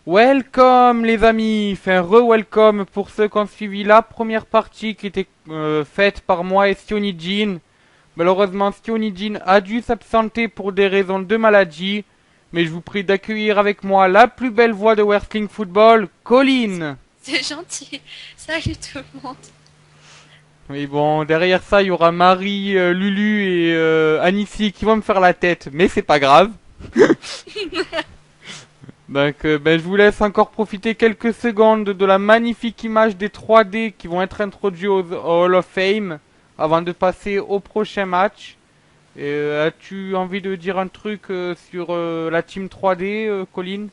Welcome les amis, enfin re-welcome pour ceux qui ont suivi la première partie qui était faite par moi et Sioni Jean. Malheureusement Sioni Jean a dû s'absenter pour des raisons de maladie, mais je vous prie d'accueillir avec moi la plus belle voix de Wrestling Football, Colline. C'est gentil. Salut tout le monde. Mais bon, derrière ça il y aura Marie, Lulu et Anissi qui vont me faire la tête, mais c'est pas grave. Donc je vous laisse encore profiter quelques secondes de la magnifique image des 3D qui vont être introduits au Hall of Fame avant de passer au prochain match. Et, as-tu envie de dire un truc sur la team 3D, Colin?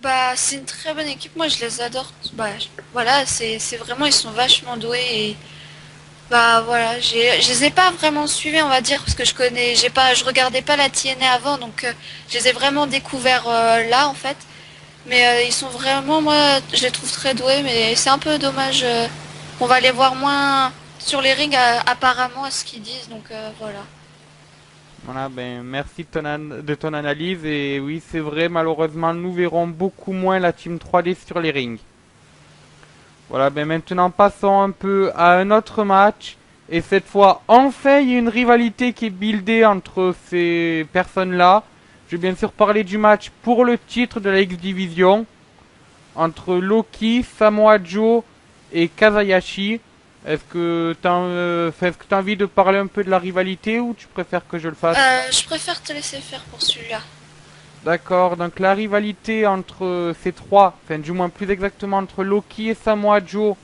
Bah, c'est une très bonne équipe. Moi, je les adore. Bah, voilà, c'est vraiment, ils sont vachement doués et bah voilà, je les ai pas vraiment suivis, on va dire, parce que je regardais pas la TNA avant, donc je les ai vraiment découverts là en fait. Mais ils sont vraiment, moi, je les trouve très doués, mais c'est un peu dommage. On va les voir moins sur les rings apparemment à ce qu'ils disent, donc voilà. Voilà, ben merci de ton analyse. Et oui, c'est vrai, malheureusement, nous verrons beaucoup moins la team 3D sur les rings. Voilà, ben maintenant passons un peu à un autre match. Et cette fois, enfin, il y a une rivalité qui est buildée entre ces personnes-là. Je vais bien sûr parler du match pour le titre de la X-Division entre Loki, Samoa Joe et Kazayashi. Est-ce que t'as envie de parler un peu de la rivalité ou tu préfères que je le fasse? Je préfère te laisser faire pour celui-là. D'accord, donc la rivalité entre ces trois, enfin du moins plus exactement entre Loki et Samoa Joe,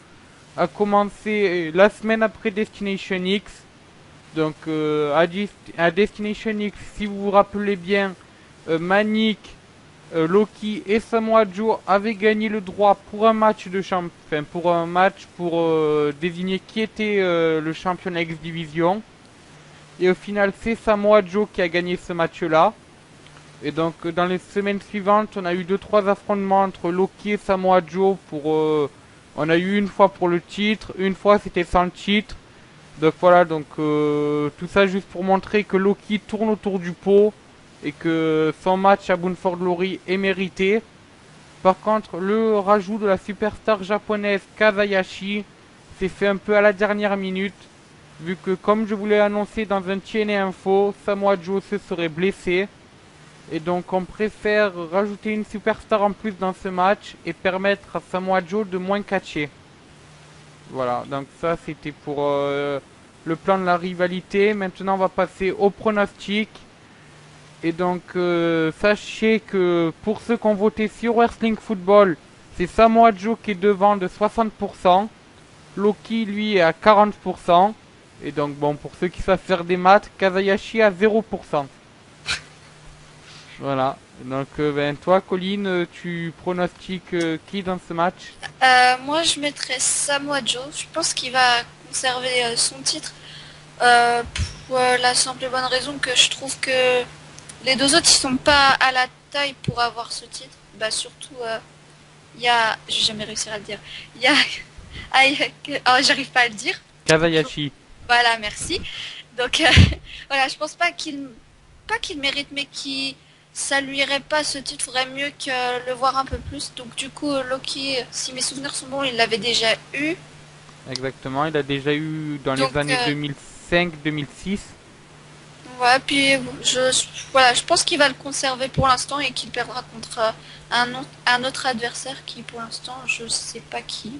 a commencé la semaine après Destination X. Donc à Destination X, si vous vous rappelez bien, Manic, Loki et Samoa Joe avaient gagné le droit pour un match de enfin pour un match pour désigner qui était le champion X Division. Et au final, c'est Samoa Joe qui a gagné ce match-là. Et donc dans les semaines suivantes, on a eu deux trois affrontements entre Loki et Samoa Joe pour on a eu une fois pour le titre, une fois c'était sans le titre. Donc voilà, donc tout ça juste pour montrer que Loki tourne autour du pot et que son match à Bound for Glory est mérité. Par contre, le rajout de la superstar japonaise Kazayashi s'est fait un peu à la dernière minute, vu que comme je vous l'ai annoncé dans un TNA Info, Samoa Joe se serait blessé. Et donc on préfère rajouter une superstar en plus dans ce match et permettre à Samoa Joe de moins catcher. Voilà, donc ça c'était pour le plan de la rivalité. Maintenant on va passer au pronostic. Et donc sachez que pour ceux qui ont voté sur Wrestling Football, c'est Samoa Joe qui est devant de 60%. Loki lui est à 40%. Et donc bon, pour ceux qui savent faire des maths, Kazayashi à 0%. Voilà. Donc, ben, toi, Colline, tu pronostiques qui dans ce match? Moi, je mettrais Samoa Joe. Je pense qu'il va conserver son titre. Pour la simple et bonne raison que je trouve que les deux autres, ils sont pas à la taille pour avoir ce titre. Bah, surtout, il y a... Je vais jamais réussir à le dire. Il y a... Ah, oh, j'arrive pas à le dire. Kazayashi. Voilà, merci. Donc, voilà, je pense pas qu'il... Pas qu'il mérite, mais qu'il... Ça lui irait pas ce titre, faudrait mieux que le voir un peu plus. Donc du coup, Loki, si mes souvenirs sont bons, il l'avait déjà eu. Exactement, il a déjà eu dans les Donc années 2005-2006. ouais, puis voilà, je pense qu'il va le conserver pour l'instant et qu'il perdra contre un autre adversaire qui, pour l'instant, je sais pas qui.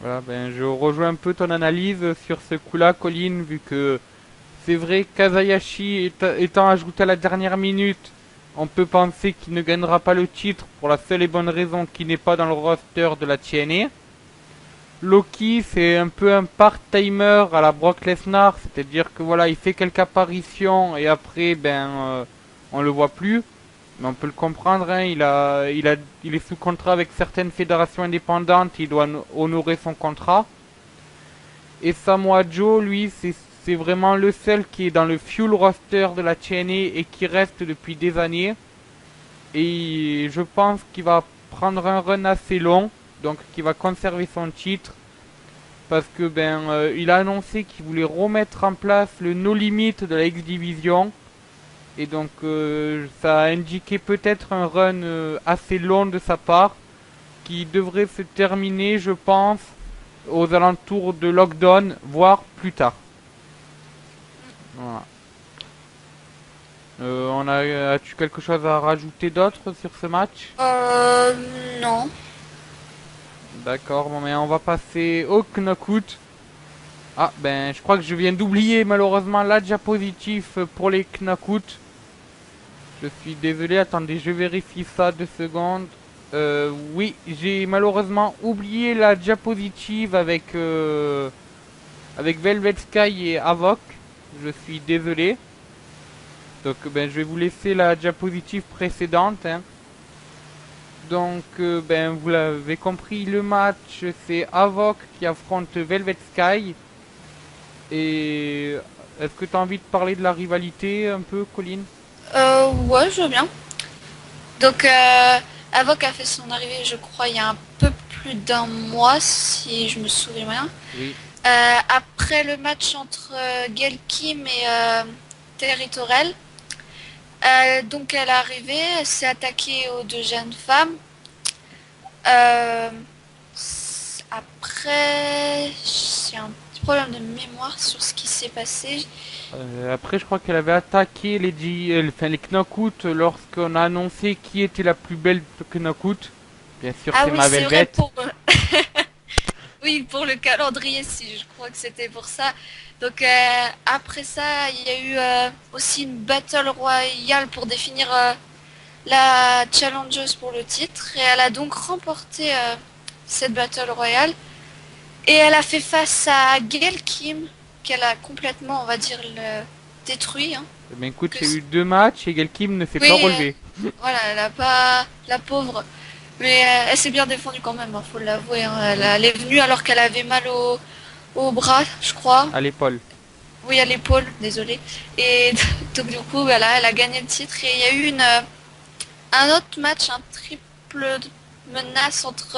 Voilà, ben, je rejoins un peu ton analyse sur ce coup-là, Colline, vu que c'est vrai, Kazayashi étant ajouté à la dernière minute, on peut penser qu'il ne gagnera pas le titre pour la seule et bonne raison qu'il n'est pas dans le roster de la TNA. Loki, c'est un peu un part-timer à la Brock Lesnar, c'est-à-dire que voilà, il fait quelques apparitions et après, on le voit plus. Mais on peut le comprendre, hein, il est sous contrat avec certaines fédérations indépendantes, il doit honorer son contrat. Et Samoa Joe, lui, c'est vraiment le seul qui est dans le fuel roster de la TNA et qui reste depuis des années. Et je pense qu'il va prendre un run assez long, donc qu'il va conserver son titre. Parce que il a annoncé qu'il voulait remettre en place le no limit de la X Division. Et donc ça a indiqué peut-être un run assez long de sa part qui devrait se terminer, je pense, aux alentours de Lockdown, voire plus tard. Voilà. As-tu quelque chose à rajouter d'autre sur ce match? Non. D'accord, bon, mais on va passer au knockout. Ah, ben, je crois que je viens d'oublier malheureusement la diapositive pour les knockouts. Je suis désolé, attendez, je vérifie ça 2 secondes. Oui, j'ai malheureusement oublié la diapositive avec Velvet Sky et Avoc. Je suis désolé. Donc, ben, je vais vous laisser la diapositive précédente, hein. Donc, ben, vous l'avez compris, le match, c'est Avoc qui affronte Velvet Sky. Et est-ce que tu as envie de parler de la rivalité un peu, Colline? Ouais, je veux bien. Donc, Avoc a fait son arrivée, je crois, il y a un peu plus d'un mois, si je me souviens bien. Oui. Après le match entre Gail Kim et Territorel, donc elle est arrivée, elle s'est attaquée aux deux jeunes femmes. Euh, Après, j'ai un petit problème de mémoire sur ce qui s'est passé. Après, je crois qu'elle avait attaqué enfin, les Knockout lorsqu'on a annoncé qui était la plus belle Knockout. Bien sûr, Ah c'est oui, ma c'est vrai Velvet. pour oui, pour le calendrier, si je crois que c'était pour ça. Donc après ça, il y a eu aussi une battle royale pour définir la challengeuse pour le titre et elle a donc remporté cette battle royale et elle a fait face à Gail Kim qu'elle a complètement, on va dire, détruit. Hein. Mais écoute, Que il y a eu 2 matchs et Gelkim ne s'est pas oui, relevé. voilà, elle a pas la pauvre, mais elle s'est bien défendue quand même, hein, faut l'avouer. Hein. Elle est venue alors qu'elle avait mal au bras, je crois. À l'épaule. Oui, à l'épaule, désolé. Et donc du coup, voilà, elle a gagné le titre et il y a eu un autre match, un triple menace entre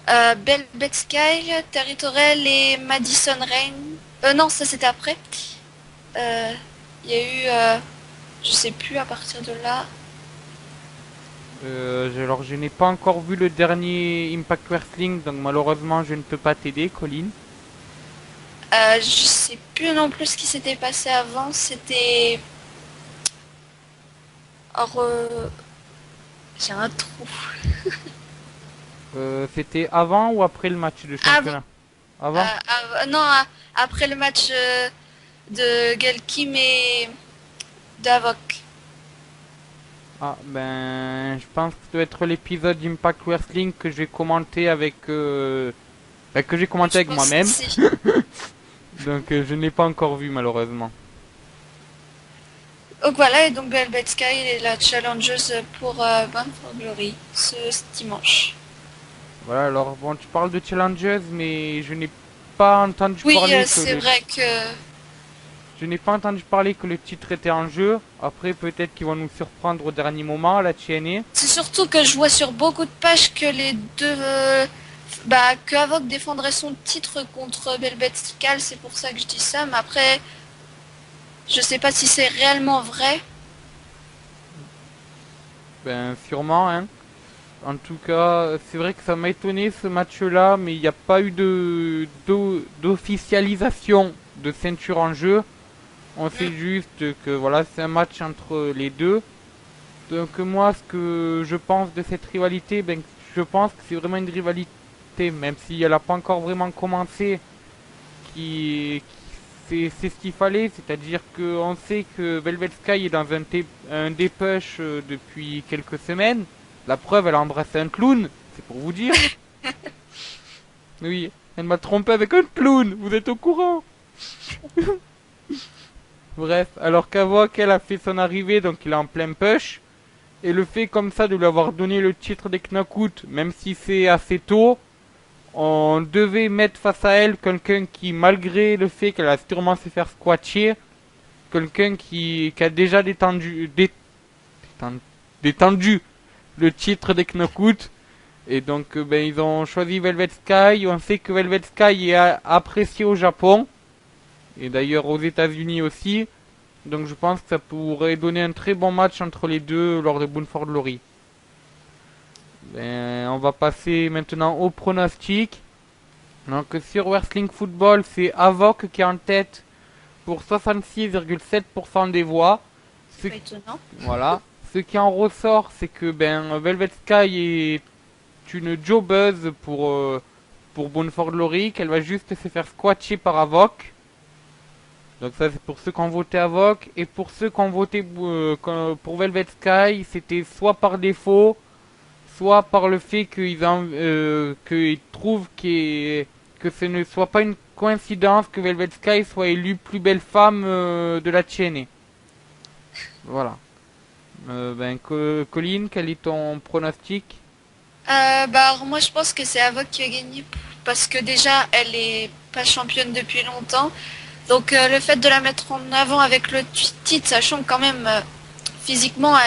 Velvet Sky, Territorial et Madison Rain. Non, ça c'était après. Il y a eu, je sais plus à partir de là. Alors, je n'ai pas encore vu le dernier Impact Wrestling, donc malheureusement, je ne peux pas t'aider, Colline. Je sais plus non plus ce qui s'était passé avant. C'était. Or, j'ai un trou. C'était avant ou après le match de Avant, championnat? Avant? non, après le match de Gelkim et d'Avoc. Ah, ben, je pense que ça doit être l'épisode d'Impact Wrestling que j'ai commenté avec, que j'ai commenté Je avec pense moi-même. aussi. Donc, je n'ai pas encore vu malheureusement. Donc voilà, et donc Velvet Sky est la challengeuse pour Bound for Glory ce dimanche. Voilà, alors bon, tu parles de challenges, mais je n'ai pas entendu Oui, parler que c'est le vrai que. je n'ai pas entendu parler que le titre était en jeu. Après, peut-être qu'ils vont nous surprendre au dernier moment à la TNA. C'est surtout que je vois sur beaucoup de pages que les deux. Que Avoc défendrait son titre contre Velvet Sky, c'est pour ça que je dis ça, mais après. Je sais pas si c'est réellement vrai. Ben, sûrement, hein. En tout cas, c'est vrai que ça m'a étonné ce match-là, mais il n'y a pas eu d'officialisation de ceinture en jeu. On sait juste que voilà, c'est un match entre les deux. Donc moi, ce que je pense de cette rivalité, ben, je pense que c'est vraiment une rivalité, même si elle n'a pas encore vraiment commencé, c'est ce qu'il fallait, c'est-à-dire qu'on sait que Velvet Sky est dans un dépêche depuis quelques semaines. La preuve, elle a embrassé un clown, c'est pour vous dire. Oui, elle m'a trompé avec un clown, vous êtes au courant. Bref, alors qu'Avoc, elle a fait son arrivée, donc il est en plein push. Et le fait comme ça de lui avoir donné le titre des Knockout, même si c'est assez tôt, on devait mettre face à elle quelqu'un qui, malgré le fait qu'elle a sûrement se faire squatcher, quelqu'un qui a déjà détendu le titre des Knockout. Et donc, ben, ils ont choisi Velvet Sky. On sait que Velvet Sky est apprécié au Japon. Et d'ailleurs aux États-Unis aussi. Donc je pense que ça pourrait donner un très bon match entre les deux lors de Bound for Glory. On va passer maintenant au pronostic. Donc sur Wrestling Football, c'est Avoc qui est en tête pour 66,7% des voix. Ce, Pas étonnant. voilà. Ce qui en ressort, c'est que Velvet Sky est une jobbeuse pour Bound for Glory, qu'elle va juste se faire squatcher par Avoc. Donc ça c'est pour ceux qui ont voté Avoc. Et pour ceux qui ont voté pour Velvet Sky, c'était soit par défaut, soit par le fait qu'ils trouvent que ce ne soit pas une coïncidence que Velvet Sky soit élue plus belle femme de la TNA. Voilà. Colin, quel est ton pronostic? Alors moi je pense que c'est Avoc qui a gagné parce que déjà elle est pas championne depuis longtemps. Donc le fait de la mettre en avant avec le titre, sachant que quand même physiquement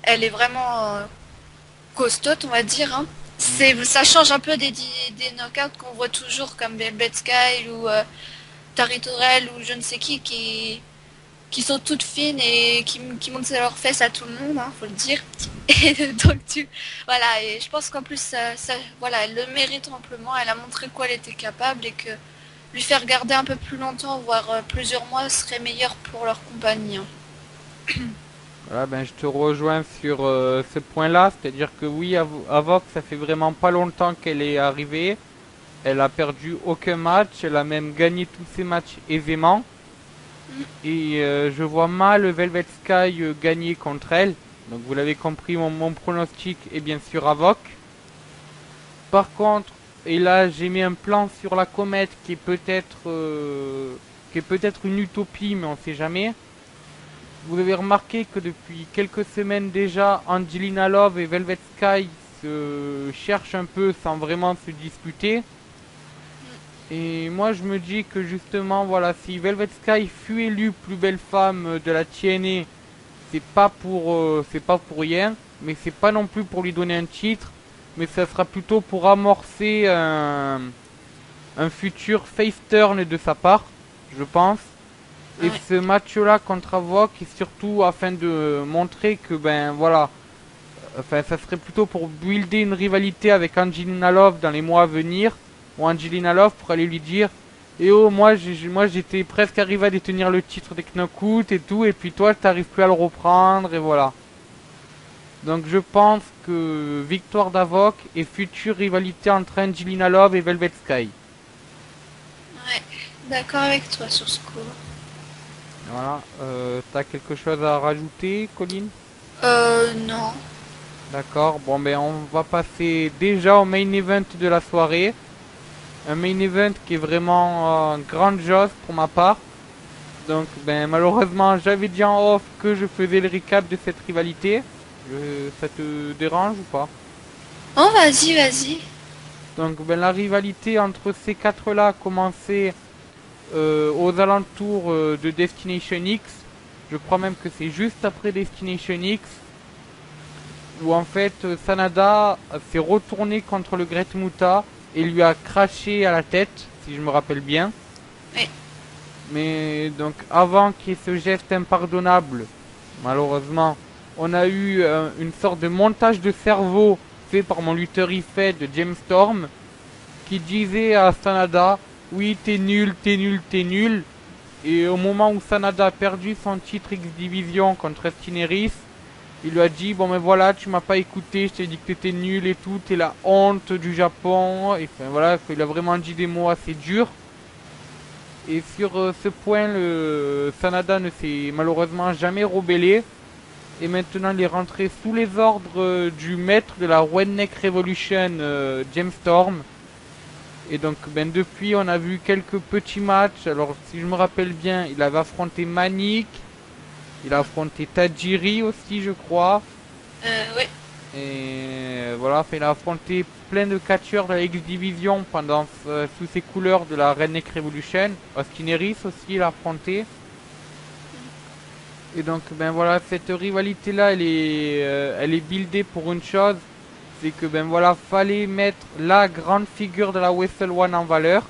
elle est vraiment costaud, on va dire. Hein. Ça change un peu des knockouts qu'on voit toujours comme Velvet Sky ou Tari Torel ou je ne sais qui sont toutes fines et qui montrent leurs fesses à tout le monde, hein, faut le dire. Et donc voilà, et je pense qu'en plus voilà, elle le mérite amplement. Elle a montré quoi elle était capable et que lui faire garder un peu plus longtemps, voire plusieurs mois, serait meilleur pour leur compagnie. Hein. Voilà, je te rejoins sur ce point-là, c'est-à-dire que oui, Avoc, ça fait vraiment pas longtemps qu'elle est arrivée. Elle a perdu aucun match, elle a même gagné tous ses matchs aisément. Et je vois mal Velvet Sky gagner contre elle. Donc vous l'avez compris, mon pronostic est bien sûr Avoc. Par contre, et là j'ai mis un plan sur la comète qui est peut-être une utopie, mais on sait jamais. Vous avez remarqué que depuis quelques semaines déjà, Angelina Love et Velvet Sky se cherchent un peu sans vraiment se disputer. Et moi je me dis que justement, voilà, si Velvet Sky fut élue plus belle femme de la TNA, c'est pas pour rien, mais c'est pas non plus pour lui donner un titre, mais ça sera plutôt pour amorcer un futur face turn de sa part, je pense. Et Ouais. ce match-là contre Avoc est surtout afin de montrer que voilà, enfin ça serait plutôt pour builder une rivalité avec Angelina Love dans les mois à venir, ou Angelina Love pour aller lui dire et oh moi j'étais presque arrivé à détenir le titre des Knockout et tout, et puis toi t'arrives plus à le reprendre, et voilà. Donc je pense que victoire d'Avoc et future rivalité entre Angelina Love et Velvet Sky. Ouais. D'accord avec toi sur ce coup. Voilà, t'as quelque chose à rajouter, Colin? Non. D'accord, bon on va passer déjà au main event de la soirée. Un main event qui est vraiment grandiose pour ma part. Donc malheureusement j'avais dit en off que je faisais le recap de cette rivalité. Ça te dérange ou pas? Oh, vas-y, vas-y. Donc la rivalité entre ces quatre-là a commencé aux alentours de Destination X. Je crois même que c'est juste après Destination X, où en fait Sanada s'est retourné contre le Great Muta et lui a craché à la tête, si je me rappelle bien. Oui. Mais donc avant qu'il y ait ce geste impardonnable, malheureusement, on a eu une sorte de montage de cerveau fait par mon lutteur IFED de James Storm, qui disait à Sanada, oui t'es nul, t'es nul, t'es nul. Et au moment où Sanada a perdu son titre X-Division contre Stineris, il lui a dit, bon voilà, tu m'as pas écouté, je t'ai dit que t'étais nul et tout, t'es la honte du Japon. Et enfin voilà, il a vraiment dit des mots assez durs. Et sur ce point, le Sanada ne s'est malheureusement jamais rebellé. Et maintenant, il est rentré sous les ordres du maître de la Redneck Revolution, James Storm. Et donc, depuis, on a vu quelques petits matchs. Alors, si je me rappelle bien, il avait affronté Manik. Il a affronté Tajiri aussi, je crois. Oui. Et voilà, il a affronté plein de catcheurs de la X-Division pendant sous ses couleurs de la Redneck Revolution. Austin Harris aussi, il a affronté. Et donc, voilà, cette rivalité-là, elle est buildée pour une chose. C'est que, voilà, fallait mettre la grande figure de la Wrestle One en valeur.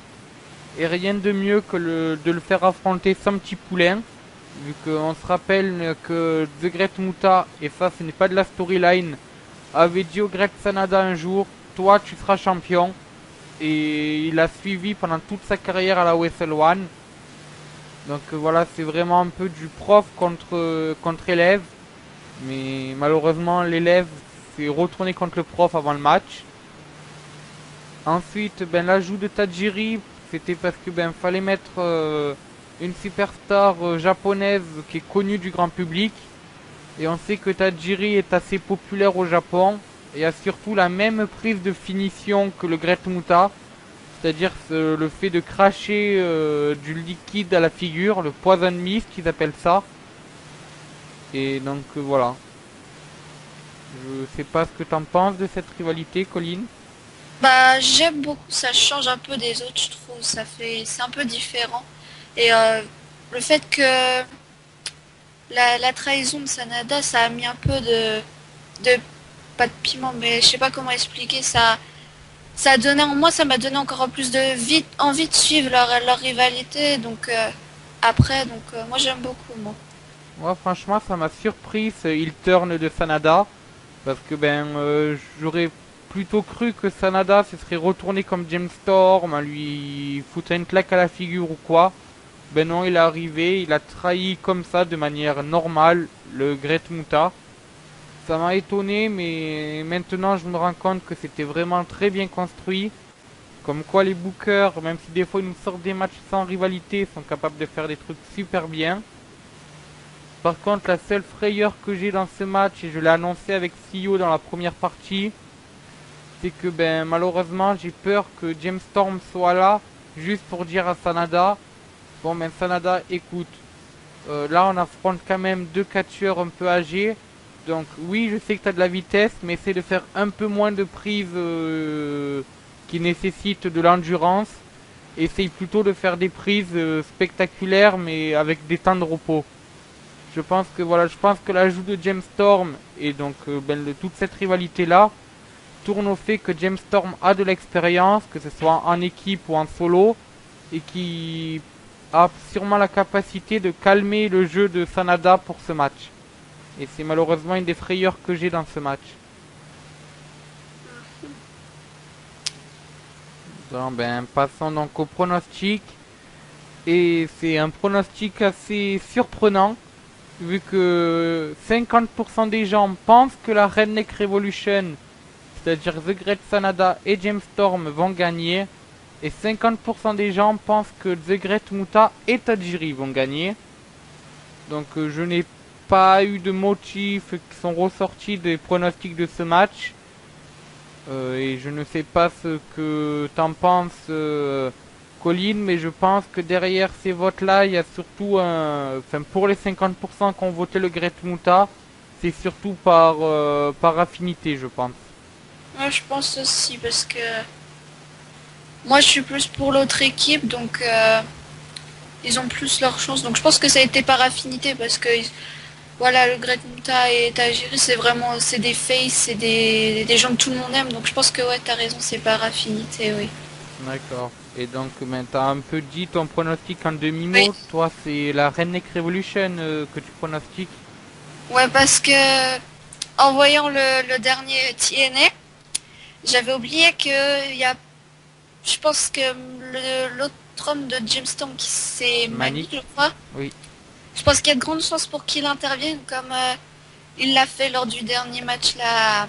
Et rien de mieux que de le faire affronter son petit poulain. vu qu'on se rappelle que The Great Muta, et ça ce n'est pas de la storyline, avait dit au Great Sanada un jour, toi tu seras champion, et il a suivi pendant toute sa carrière à la Wrestle One. Donc voilà, c'est vraiment un peu du prof contre élève, mais malheureusement l'élève s'est retourné contre le prof avant le match. Ensuite, ben l'ajout de Tajiri, c'était parce que ben fallait mettre une superstar japonaise qui est connue du grand public. Et on sait que Tajiri est assez populaire au Japon et a surtout la même prise de finition que le Great Muta, c'est-à-dire le fait de cracher du liquide à la figure, le poison mist qu'ils appellent ça. Et donc voilà. Je sais pas ce que t'en penses de cette rivalité, Colin. Bah, j'aime beaucoup, ça change un peu des autres, je trouve. C'est un peu différent. Et le fait que la trahison de Sanada, ça a mis un peu de pas de piment, mais je sais pas comment expliquer ça. Ça a donné en moi, ça m'a donné encore plus de envie de suivre leur rivalité. Donc après, moi j'aime beaucoup, moi. Moi, franchement, ça m'a surpris ce heel turn de Sanada. Parce que j'aurais plutôt cru que Sanada se serait retourné comme James Storm, à lui foutre une claque à la figure ou quoi. Ben non, il est arrivé, il a trahi comme ça de manière normale le Great Muta. Ça m'a étonné, mais maintenant je me rends compte que c'était vraiment très bien construit. Comme quoi les bookers, même si des fois ils nous sortent des matchs sans rivalité, sont capables de faire des trucs super bien. Par contre, la seule frayeur que j'ai dans ce match, et je l'ai annoncé avec CEO dans la première partie, c'est que ben malheureusement j'ai peur que James Storm soit là, juste pour dire à Sanada, bon ben Sanada écoute, là on affronte quand même deux catcheurs un peu âgés, donc oui je sais que tu as de la vitesse, mais essaie de faire un peu moins de prises qui nécessitent de l'endurance, essaye plutôt de faire des prises spectaculaires mais avec des temps de repos. Je pense que voilà, je pense que l'ajout de James Storm et donc toute cette rivalité là tourne au fait que James Storm a de l'expérience, que ce soit en équipe ou en solo, et qui a sûrement la capacité de calmer le jeu de Sanada pour ce match. Et c'est malheureusement une des frayeurs que j'ai dans ce match. Donc, ben, passons donc au pronostic. Et c'est un pronostic assez surprenant, vu que 50% des gens pensent que la Redneck Revolution, c'est-à-dire The Great Sanada et James Storm, vont gagner. Et 50% des gens pensent que The Great Muta et Tajiri vont gagner. Donc je n'ai pas eu de motifs qui sont ressortis des pronostics de ce match. Et je ne sais pas ce que t'en penses, Colin, mais je pense que derrière ces votes-là, il y a surtout un... Enfin, pour les 50% qui ont voté le Great Muta, c'est surtout par affinité, je pense. Moi je pense aussi parce que moi je suis plus pour l'autre équipe, donc ils ont plus leur chance. Donc je pense que ça a été par affinité parce que voilà, le Great Muta et Tajiri, c'est des faces, des gens que tout le monde aime. Donc je pense que ouais, t'as raison, c'est par affinité, oui. D'accord. Et donc, ben, t'as un peu dit ton pronostic en Oui. demi-mot. Toi, c'est la Redneck Revolution que tu pronostiques. Ouais, parce que en voyant le dernier TNA, j'avais oublié que il y a, je pense que l'autre homme de Gemstone qui c'est Mani, je Manic. crois. Oui. Je pense qu'il y a de grandes chances pour qu'il intervienne comme il l'a fait lors du dernier match là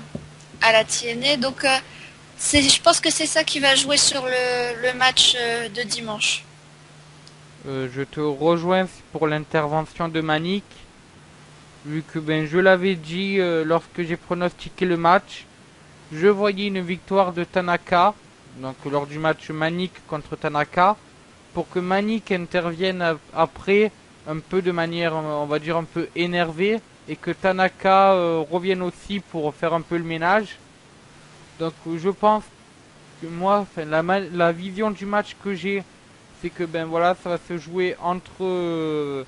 à la TNA. Donc je pense que c'est ça qui va jouer sur le match de dimanche. Je te rejoins pour l'intervention de Manic. Vu que ben, je l'avais dit lorsque j'ai pronostiqué le match. Je voyais une victoire de Tanaka. Donc lors du match Manic contre Tanaka. Pour que Manic intervienne après un peu de manière, on va dire, un peu énervée. Et que Tanaka revienne aussi pour faire un peu le ménage. Donc je pense que moi, enfin, la vision du match que j'ai, c'est que ben voilà, ça va se jouer entre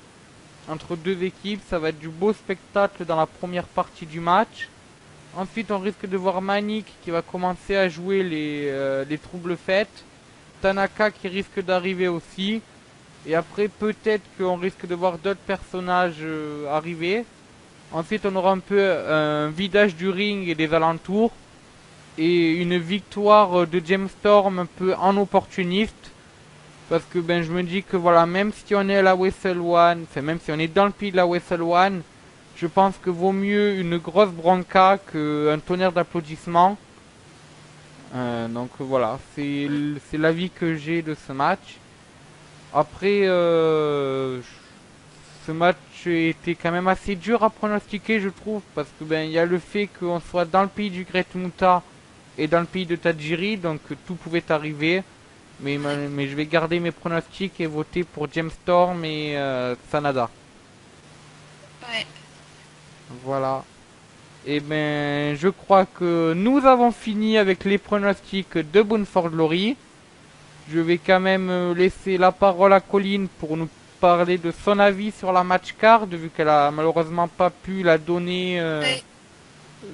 deux équipes. Ça va être du beau spectacle dans la première partie du match. Ensuite, on risque de voir Manik qui va commencer à jouer les troubles fêtes. Tanaka qui risque d'arriver aussi. Et après, peut-être qu'on risque de voir d'autres personnages arriver. Ensuite, on aura un peu un vidage du ring et des alentours. Et une victoire de James Storm un peu en opportuniste. Parce que ben je me dis que voilà, même si on est à la Wrestle One, enfin même si on est dans le pays de la Wrestle One, je pense que vaut mieux une grosse bronca qu'un tonnerre d'applaudissements. Donc voilà, c'est l'avis que j'ai de ce match. Après, ce match était quand même assez dur à pronostiquer, je trouve, parce que ben il y a le fait qu'on soit dans le pays du Great Muta et dans le pays de Tajiri, donc tout pouvait arriver. Mais je vais garder mes pronostics et voter pour James Storm et Sanada. Ouais. Voilà. Et ben, je crois que nous avons fini avec les pronostics de Bound for Glory. Je vais quand même laisser la parole à Colline pour nous parler de son avis sur la match card, vu qu'elle a malheureusement pas pu la donner Ouais.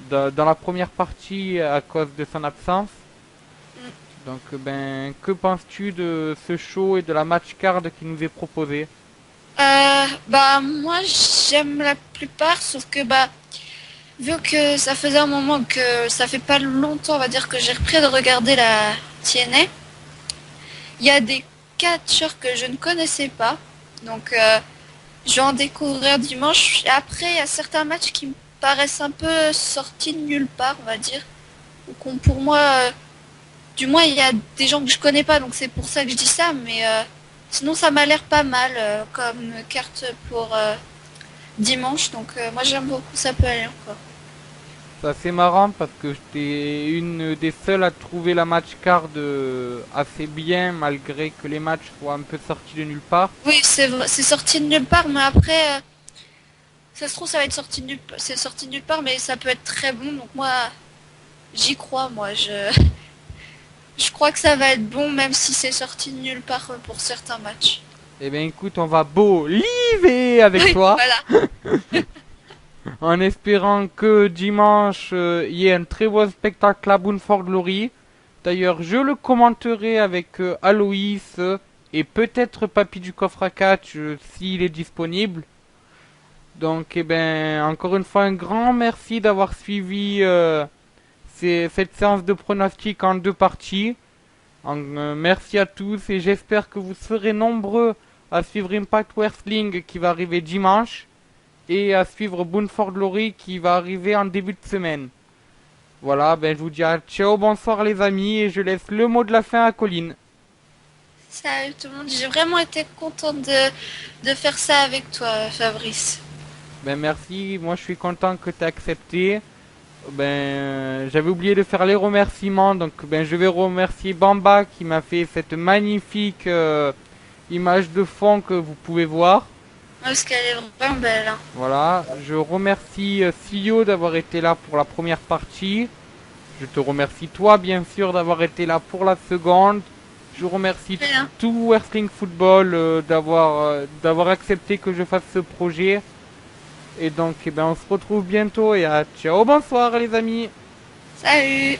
dans la première partie à cause de son absence. Mm. Donc, ben, que penses-tu de ce show et de la match card qui nous est proposée? Bah moi j'aime la plupart, sauf que bah vu que ça faisait un moment que ça fait pas longtemps, on va dire que j'ai repris de regarder la TNA, il y a des catcheurs que je ne connaissais pas, donc je vais en découvrir dimanche. Et après, il y a certains matchs qui me paraissent un peu sortis de nulle part, on va dire. Donc pour moi, du moins il y a des gens que je connais pas, donc c'est pour ça que je dis ça, mais sinon ça m'a l'air pas mal comme carte pour dimanche, donc moi j'aime beaucoup, ça peut aller encore. C'est assez marrant parce que j'étais une des seules à trouver la match card assez bien malgré que les matchs soient un peu sortis de nulle part. Oui, c'est vrai, c'est sorti de nulle part, mais après, ça se trouve, ça va être sorti de nulle part, c'est sorti de nulle part, mais ça peut être très bon, donc moi, j'y crois, moi, je crois que ça va être bon, même si c'est sorti de nulle part pour certains matchs. Eh bien écoute, on va boliver avec Oui, toi voilà. en espérant que dimanche il y ait un très beau spectacle à Bound for Glory. D'ailleurs, je le commenterai avec Aloïs et peut-être Papy du coffre à catch s'il est disponible. Donc, eh ben, encore une fois, un grand merci d'avoir suivi cette séance de pronostic en deux parties. Merci à tous et j'espère que vous serez nombreux à suivre Impact Wrestling qui va arriver dimanche et à suivre Bound for Glory qui va arriver en début de semaine. Voilà, ben je vous dis à ciao, bonsoir les amis et je laisse le mot de la fin à Colline. Salut tout le monde, j'ai vraiment été contente de faire ça avec toi, Fabrice. Ben merci, moi je suis content que tu aies accepté. Ben j'avais oublié de faire les remerciements, donc ben je vais remercier Bamba qui m'a fait cette magnifique image de fond que vous pouvez voir. Parce qu'elle est vraiment belle, hein. Voilà, je remercie Sio d'avoir été là pour la première partie. Je te remercie toi bien sûr d'avoir été là pour la seconde. Je remercie Rien. tout Wrestling Football d'avoir accepté que je fasse ce projet. Et donc eh ben on se retrouve bientôt et à ciao bonsoir les amis. Salut!